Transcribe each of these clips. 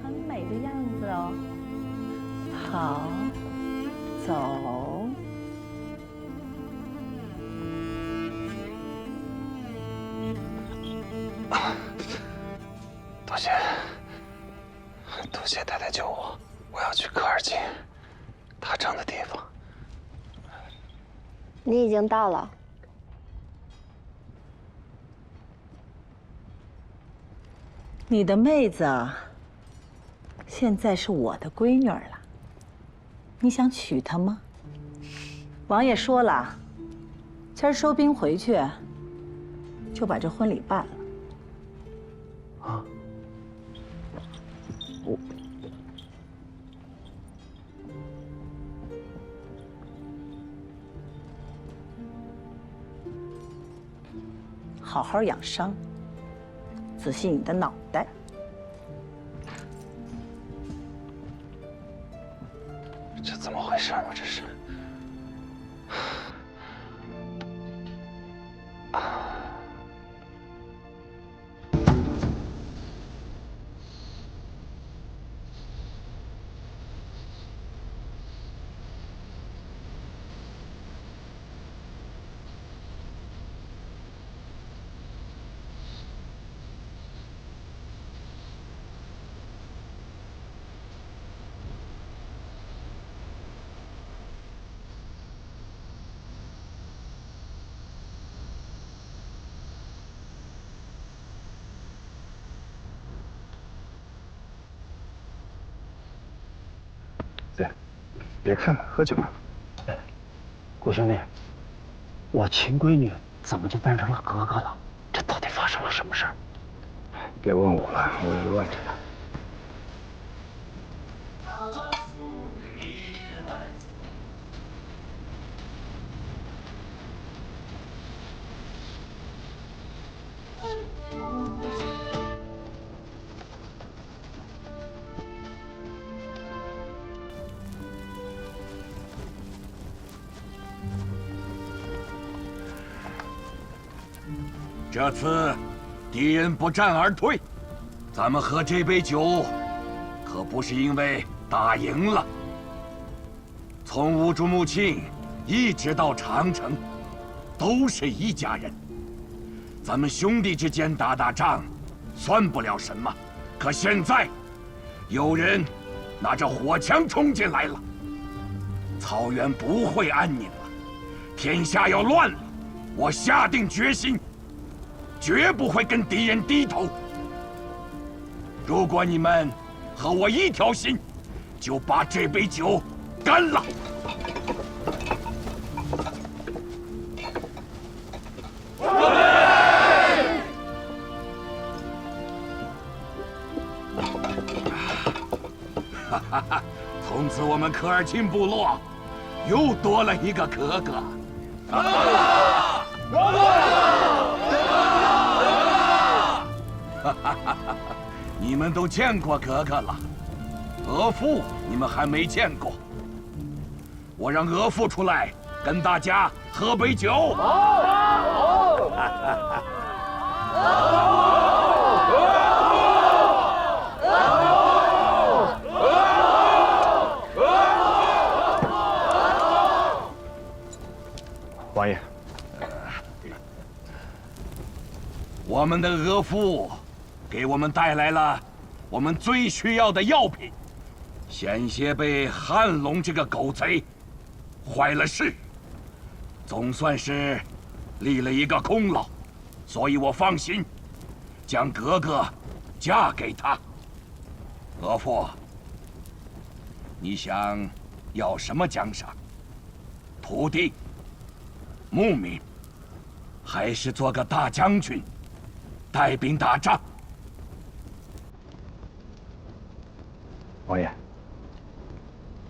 很美的样子哦。好，走。多谢，多谢太太救我，我要去科尔沁打仗的地方。你已经到了。你的妹子现在是我的闺女了，你想娶她吗？王爷说了，今儿收兵回去，就把这婚礼办了。啊，我好好养伤，仔细你的脑袋。这怎么回事嘛？这是。别看了，喝酒吧。顾兄弟，我亲闺女怎么就变成了格格了？这到底发生了什么事儿？别问我了，我也乱着呢。这次敌人不战而退，咱们喝这杯酒，可不是因为打赢了。从乌珠穆庆一直到长城，都是一家人。咱们兄弟之间打打仗，算不了什么。可现在，有人拿着火枪冲进来了，草原不会安宁了，天下要乱了。我下定决心。绝不会跟敌人低头。如果你们和我一条心，就把这杯酒干了。哈哈哈！从此我们科尔沁部落又多了一个格格。你们都见过格格了，额驸你们还没见过。我让额驸出来跟大家喝杯酒。王爷，我们的额驸给我们带来了我们最需要的药品，险些被汉龙这个狗贼坏了事，总算是立了一个功劳，所以我放心，将格格嫁给他。额驸，你想要什么奖赏？土地、牧民，还是做个大将军，带兵打仗？王爷，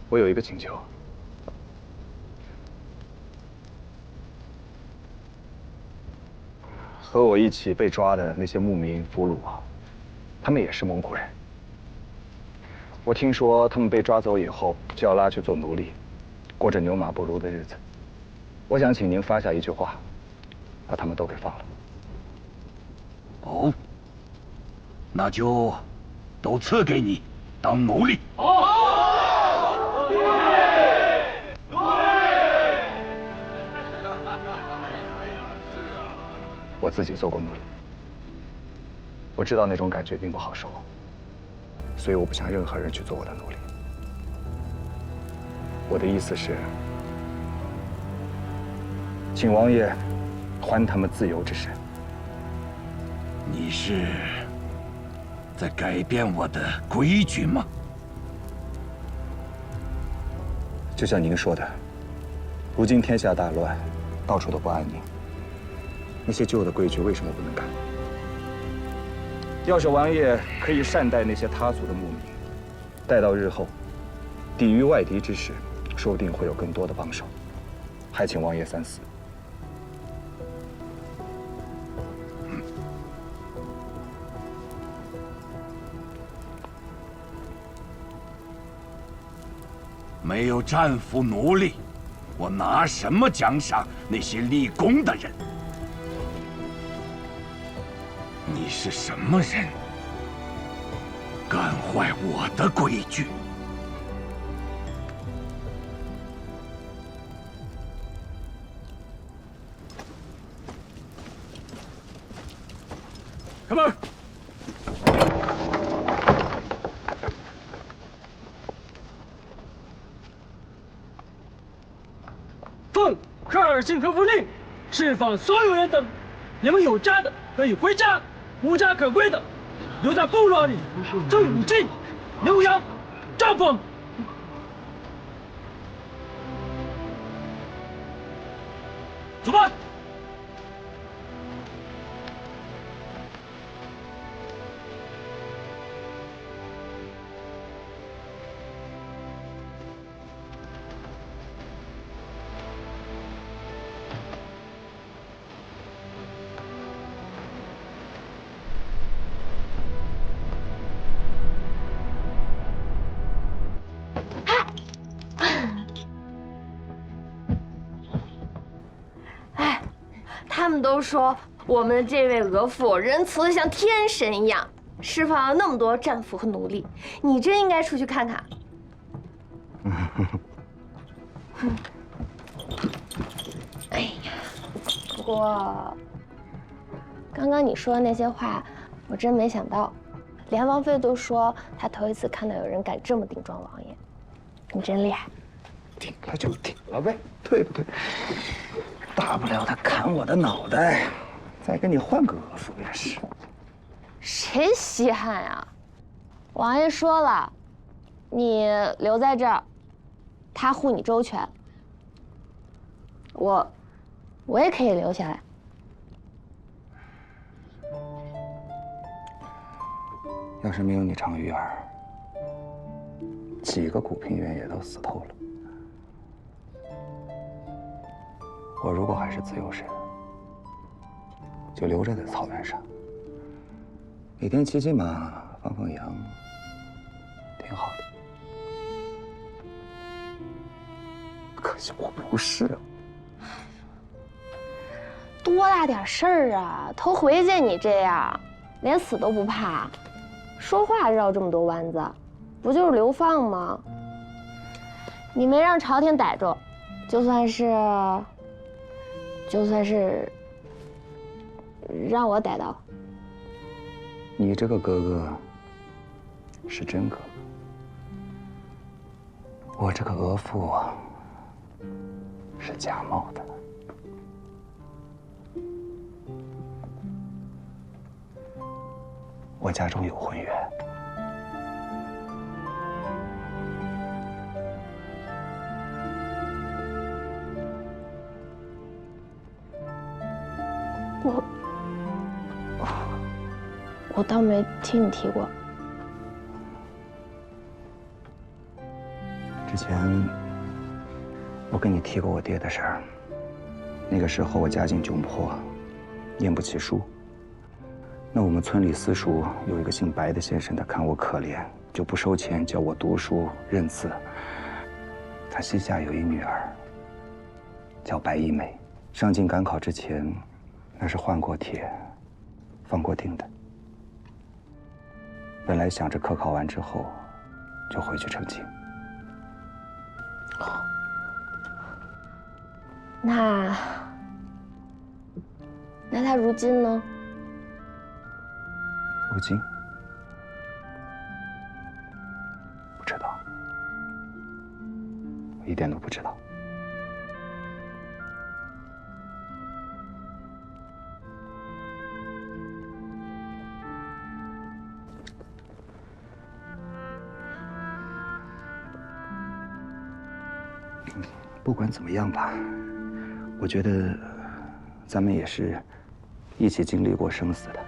我有一个请求。和我一起被抓的那些牧民俘虏啊，他们也是蒙古人。我听说他们被抓走以后就要拉去做奴隶，过着牛马不如的日子。我想请您发下一句话，把他们都给放了。哦，那就都赐给你当奴隶。我自己做过奴隶，我知道那种感觉并不好受，所以我不想任何人去做我的奴隶。我的意思是，请王爷还他们自由之身。你是在改变我的规矩吗？就像您说的，如今天下大乱，到处都不安宁。那些旧的规矩为什么不能改？要是王爷可以善待那些他族的牧民，待到日后抵御外敌之时，说不定会有更多的帮手。还请王爷三思。没有战俘奴隶，我拿什么奖赏那些立功的人？你是什么人？干坏我的规矩！开门！奉科尔沁科夫令，释放所有人等。你们有家的可以回家，无家可归的留在部落里种五季、牛羊、帐篷。走吧。他们都说我们的这位额驸仁慈的像天神一样，释放了那么多战俘和奴隶，你真应该出去看看。哎呀，不过刚刚你说的那些话，我真没想到，连王妃都说她头一次看到有人敢这么顶撞王爷，你真厉害。顶了就顶了呗，对不对？大不了他砍我的脑袋，再给你换个额驸也是。谁稀罕呀？王爷说了，你留在这儿，他护你周全。我也可以留下来。要是没有你常玉儿，几个古平原也都死透了。我如果还是自由身，就留着在草原上，每天骑骑马、放放羊，挺好的。可惜我不是啊。多大点事儿啊！头回见你这样，连死都不怕，说话绕这么多弯子，不就是流放吗？你没让朝廷逮住，就算是让我逮到。你这个哥哥是真哥哥，我这个额驸啊是假冒的。我家中有婚约。我倒没听你提过。之前我跟你提过我爹的事儿，那个时候我家境窘迫，念不起书。那我们村里私塾有一个姓白的先生，他看我可怜，就不收钱教我读书认字。他膝下有一女儿，叫白一梅，上京赶考之前，那是换过帖，放过定的。本来想着科考完之后就回去成亲。那他如今呢？如今不知道，我一点都不知道。不管怎么样吧，我觉得咱们也是一起经历过生死的。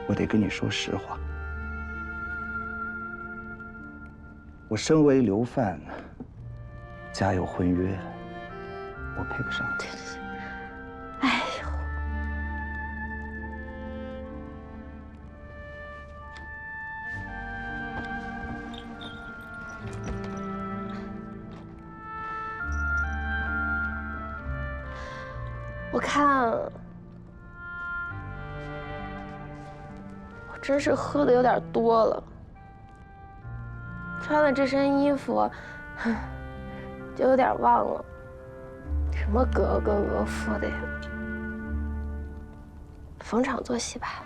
我得跟你说实话，我身为流犯，家有婚约，我配不上你。哎呦，我看我真是喝的有点多了，穿了这身衣服，就有点忘了什么格格俄夫的呀。逢场作戏吧。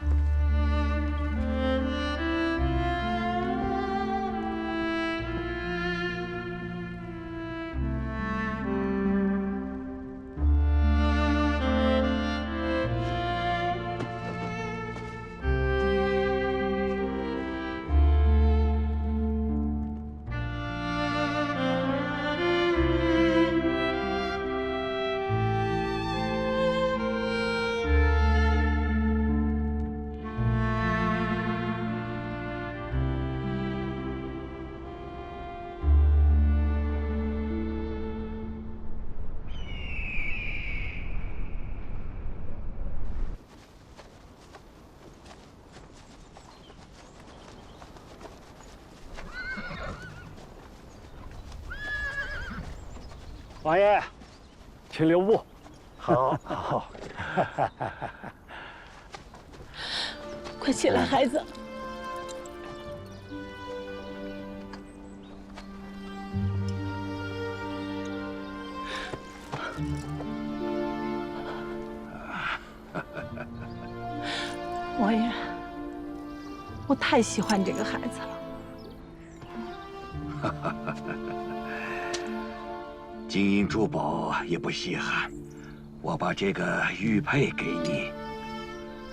王爷，请留步。好，好。快起来，孩子。王爷，我太喜欢这个孩子了。金银珠宝也不稀罕，我把这个玉佩给你。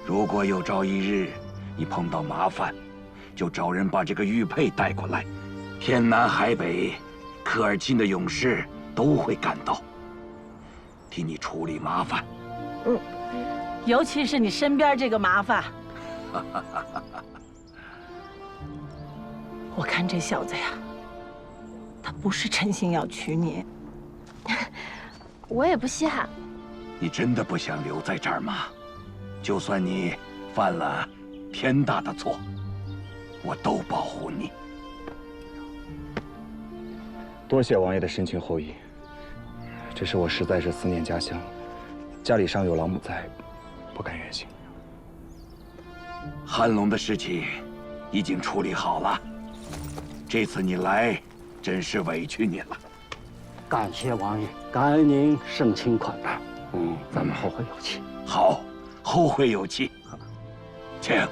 如果有朝一日你碰到麻烦，就找人把这个玉佩带过来，天南海北，科尔沁的勇士都会赶到，替你处理麻烦。尤其是你身边这个麻烦。我看这小子呀，他不是真心要娶你。我也不稀罕。你真的不想留在这儿吗？就算你犯了天大的错，我都保护你。多谢王爷的深情厚谊，只是我实在是思念家乡，家里上有老母在，不敢远行。汉龙的事情已经处理好了，这次你来真是委屈你了。感谢王爷，感恩您盛情款待。咱们后会有期。好，后会有期。请。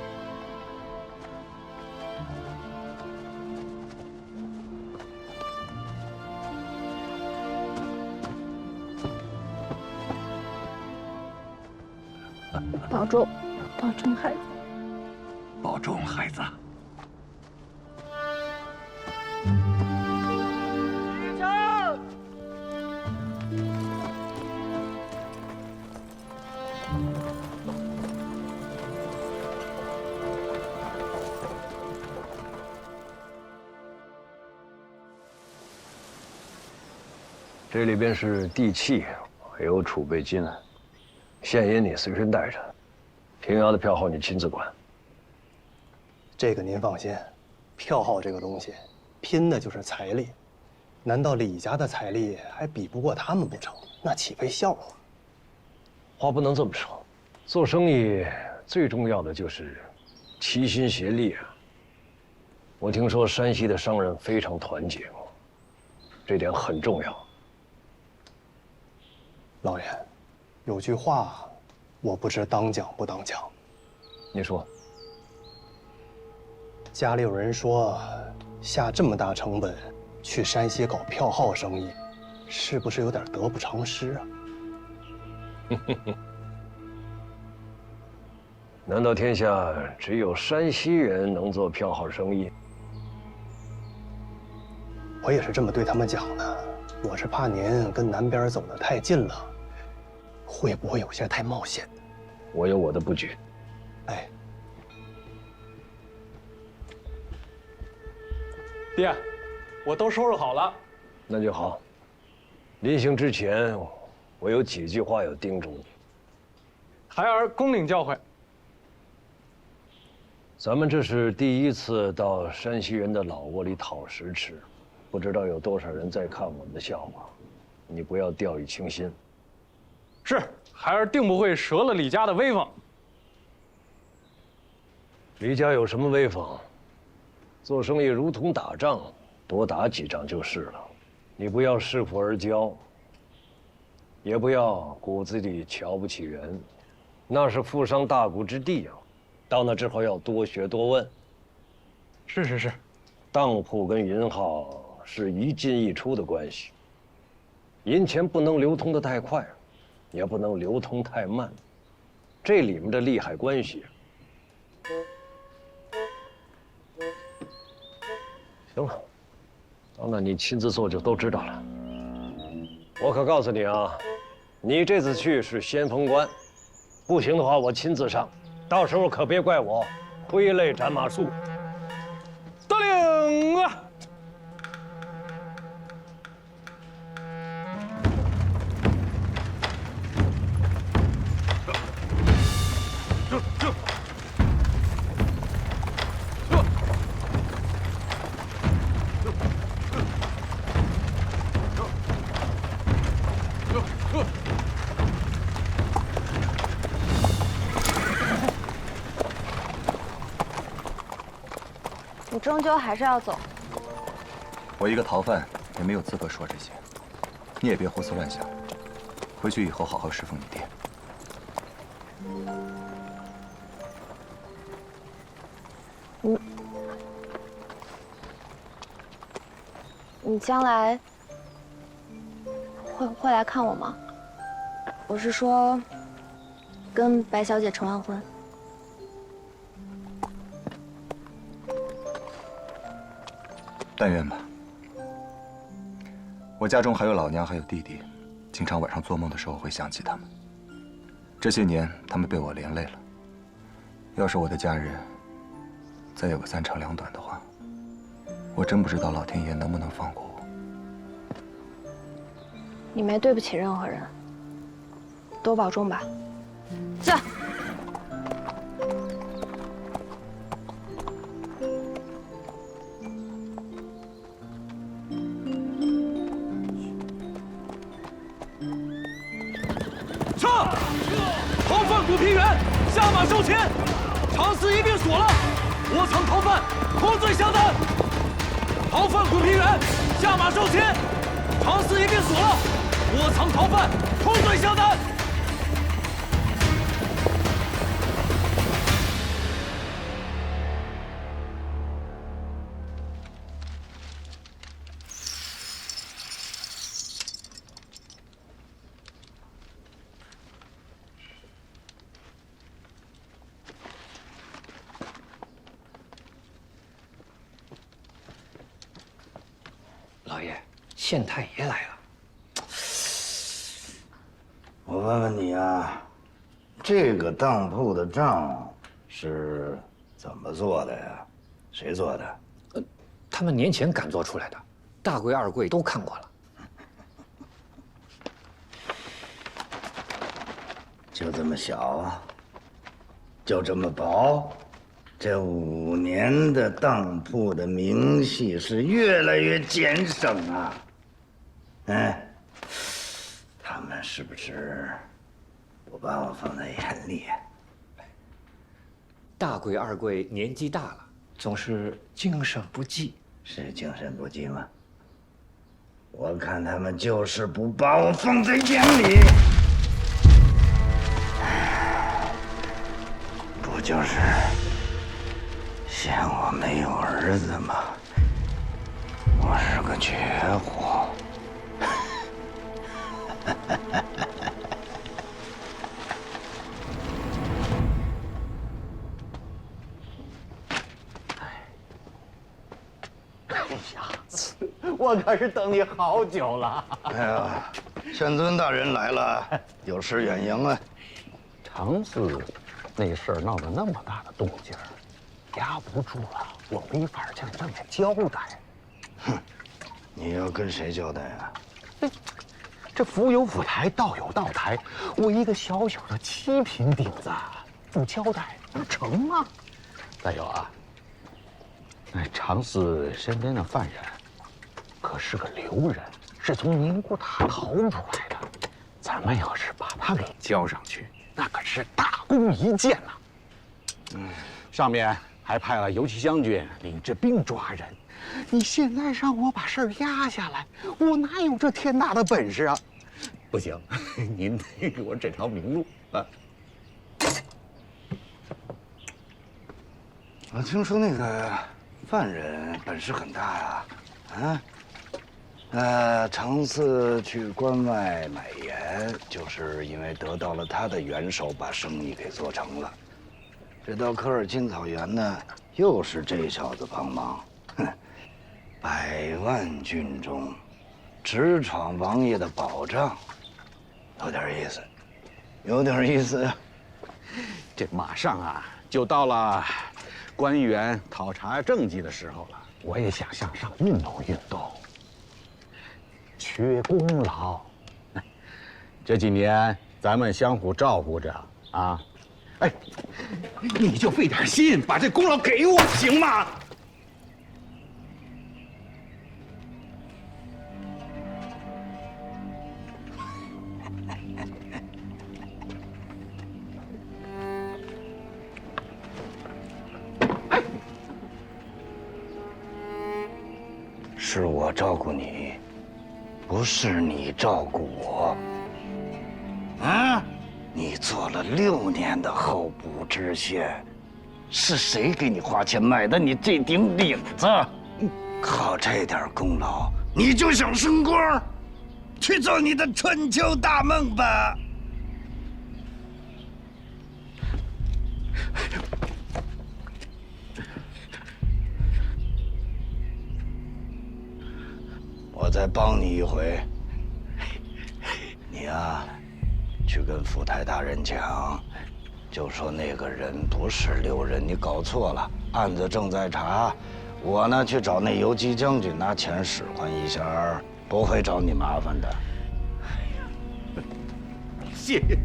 保重，保重，孩子。保重，孩子。这里边是地契，还有储备金，现银你随身带着，平遥的票号你亲自管。这个您放心，票号这个东西，拼的就是财力。难道李家的财力还比不过他们不成？那岂非笑话？话不能这么说，做生意最重要的就是齐心协力啊！我听说山西的商人非常团结，这点很重要。老爷，有句话，我不知当讲不当讲。你说，家里有人说，下这么大成本去山西搞票号生意，是不是有点得不偿失啊？难道天下只有山西人能做票号生意？我也是这么对他们讲的，我是怕您跟南边走得太近了，会不会有些太冒险？我有我的布局。哎，爹，我都收拾好了。那就好。临行之前，我有几句话要叮嘱你。孩儿恭领教诲。咱们这是第一次到山西人的老窝里讨食吃，不知道有多少人在看我们的笑话，你不要掉以轻心。是，孩儿定不会折了李家的威风。李家有什么威风？做生意如同打仗，多打几仗就是了。你不要恃富而骄，也不要骨子里瞧不起人，那是富商大贾之地啊。到那之后要多学多问。是，当铺跟银号是一进一出的关系，银钱不能流通的太快，也不能流通太慢，这里面的利害关系。行了，到那你亲自做就都知道了。我可告诉你啊，你这次去是先锋官，不行的话我亲自上。到时候可别怪我挥泪斩马谡。得令啊！你终究还是要走。我一个逃犯也没有资格说这些，你也别胡思乱想。回去以后好好侍奉你爹。你将来会来看我吗？我是说，跟白小姐成完婚。但愿吧。我家中还有老娘，还有弟弟，经常晚上做梦的时候会想起他们。这些年，他们被我连累了。要是我的家人再有个3长2短的话，我真不知道老天爷能不能放过我。你没对不起任何人，多保重吧。走。逃犯古平原下马受擒，长司一并锁了，窝藏逃犯，控罪相担。逃犯古平原下马受擒，长司一并锁了，窝藏逃犯，控罪相担。老爷，县太爷来了。我问问你啊，这个当铺的账是怎么做的呀？谁做的？他们年前赶做出来的，大柜二柜都看过了。就这么小，就这么薄，这5年的当铺的明细是越来越减省啊！哎，他们是不是不把我放在眼里？大贵、二贵年纪大了，总是精神不济。是精神不济吗？我看他们就是不把我放在眼里。不就是嫌我没有儿子吗？我是个绝户。我可是等你好久了。哎呀，玄尊大人来了，有失远迎啊。长子那事儿闹得那么大的动静儿，压不住了，我没法向大家交代。哼，你要跟谁交代啊？这府有府台，道有道台，我一个小小的7品顶子，不交代能成吗？再有啊，那长嗣身边的犯人，可是个流人，是从宁国塔逃出来的。咱们要是把他给交上去，那可是大功一件呐。上面还派了游骑将军领着兵抓人。你现在让我把事儿压下来，我哪有这天大的本事啊？不行，您得给我指条明路啊！我听说那个犯人本事很大呀，长嗣去关外买盐，就是因为得到了他的援手，把生意给做成了。这到科尔沁草原呢，又是这小子帮忙。哼，100万军中，直闯王爷的宝藏，有点意思，有点意思。这马上啊，就到了官员考察政绩的时候了。我也想向上运动运动，缺功劳。这几年咱们相互照顾着啊。哎，你就费点心，把这功劳给我，行吗？是我照顾你，不是你照顾我。啊！你做了6年的候补知县，是谁给你花钱买的你这顶领子？靠这点功劳，你就想升官？去做你的春秋大梦吧！我再帮你一回，你呀，去跟府台大人讲，就说那个人不是流人，你搞错了，案子正在查。我呢去找那游击将军拿钱使唤一下，不会找你麻烦的。谢谢。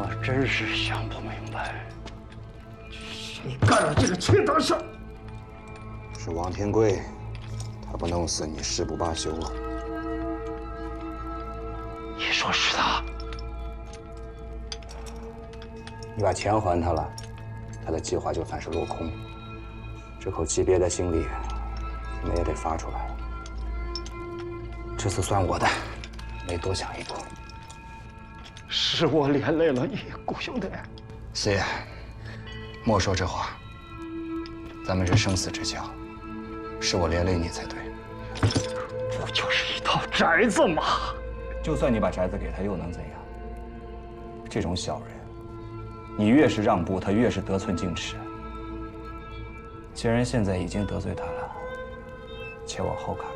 我真是想不明白，谁干了这个缺德事儿？是王天贵，他不弄死你誓不罢休啊！你说是他？你把钱还他了，他的计划就算是落空。这口气憋在心里，你们也得发出来。这次算我的，没多想一步。是我连累了你，顾兄弟。四爷，莫说这话。咱们是生死之交，是我连累你才对。不就是一套宅子吗？就算你把宅子给他，又能怎样？这种小人，你越是让步，他越是得寸进尺。既然现在已经得罪他了，且往后看吧。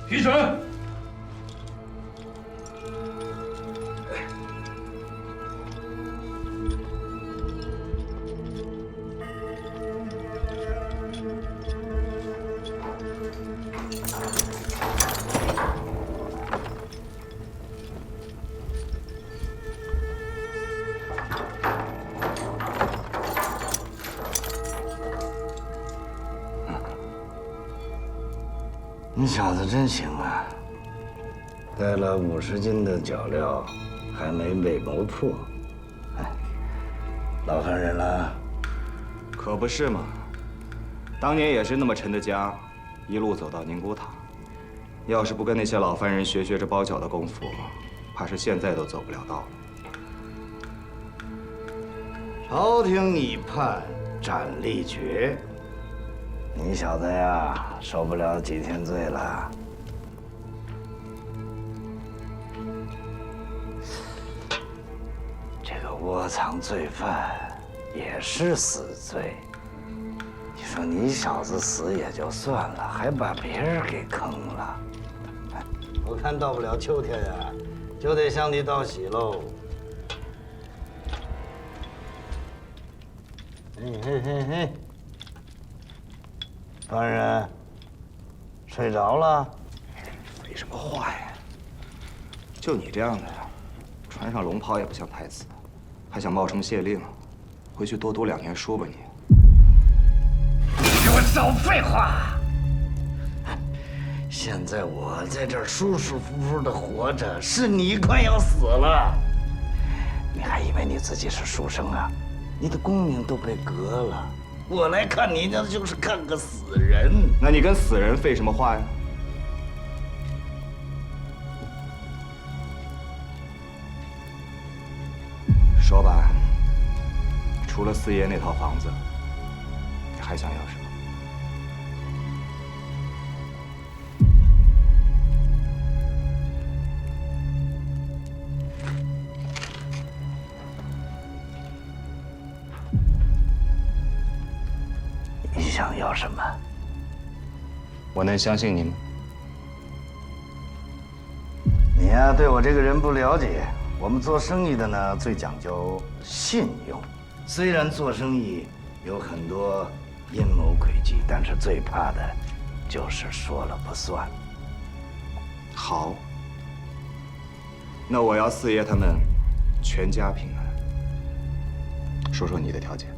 提审。你小子真行啊！带了50斤的脚镣，还没被谋破。哎，老犯人了？可不是嘛！当年也是那么沉的痂，一路走到宁古塔。要是不跟那些老犯人学这包脚的功夫，怕是现在都走不了道了。朝廷已判斩立决。你小子呀，受不了几天罪了。这个窝藏罪犯也是死罪。你说你小子死也就算了，还把别人给坑了。我看到不了秋天呀，就得向你道喜喽。嘿嘿嘿嘿。犯人睡着了？废什么话呀！就你这样的，穿上龙袍也不像太子，还想冒充县令？回去多读2年书吧你！给我少废话！现在我在这儿舒舒服服的活着，是你快要死了。你还以为你自己是书生啊？你的功名都被革了。我来看你，那就是看个死人。那你跟死人废什么话呀？说吧，除了四爷那套房子，你还想要什么？你想要什么？我能相信你吗？你呀，对我这个人不了解。我们做生意的呢，最讲究信用。虽然做生意有很多阴谋诡计，但是最怕的就是说了不算。好，那我要四爷他们全家平安。说说你的条件。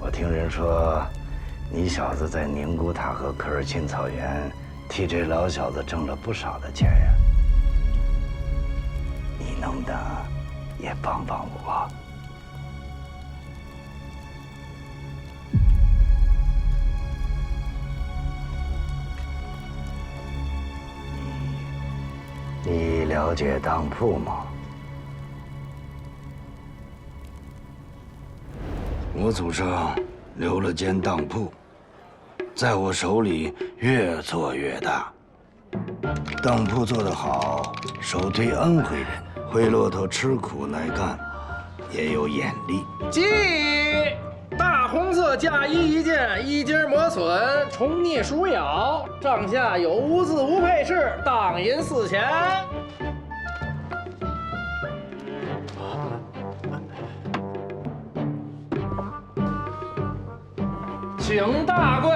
我听人说，你小子在宁古塔和科尔沁草原替这老小子挣了不少的钱呀。你能不能也帮帮我？你了解当铺吗？我祖上留了间当铺，在我手里越做越大。当铺做得好，首推安徽人，灰骆驼吃苦耐干，也有眼力。记大红色嫁衣一件，衣襟磨损，虫腻鼠咬，上下有无字无配饰，当银4钱。请大贵。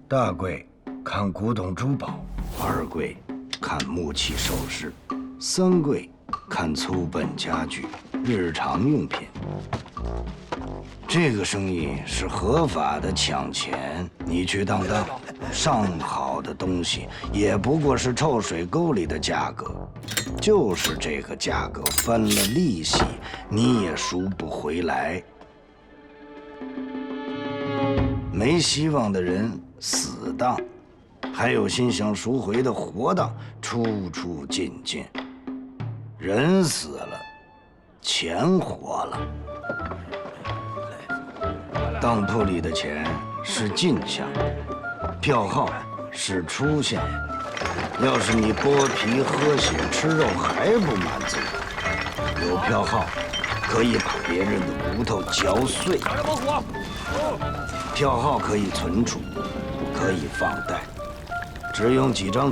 大贵看古董珠宝，二贵看木器首饰，三贵看粗本家具、日常用品。这个生意是合法的抢钱，你去当，上好的东西也不过是臭水沟里的价格，就是这个价格翻了利息，你也赎不回来。没希望的人死当，还有心想赎回的活当，出出进进。人死了，钱活了。当铺里的钱是进项，票号是出项。要是你剥皮喝血吃肉还不满足，有票号可以把别人的骨头嚼碎。票号可以存储，可以放贷，只用几张纸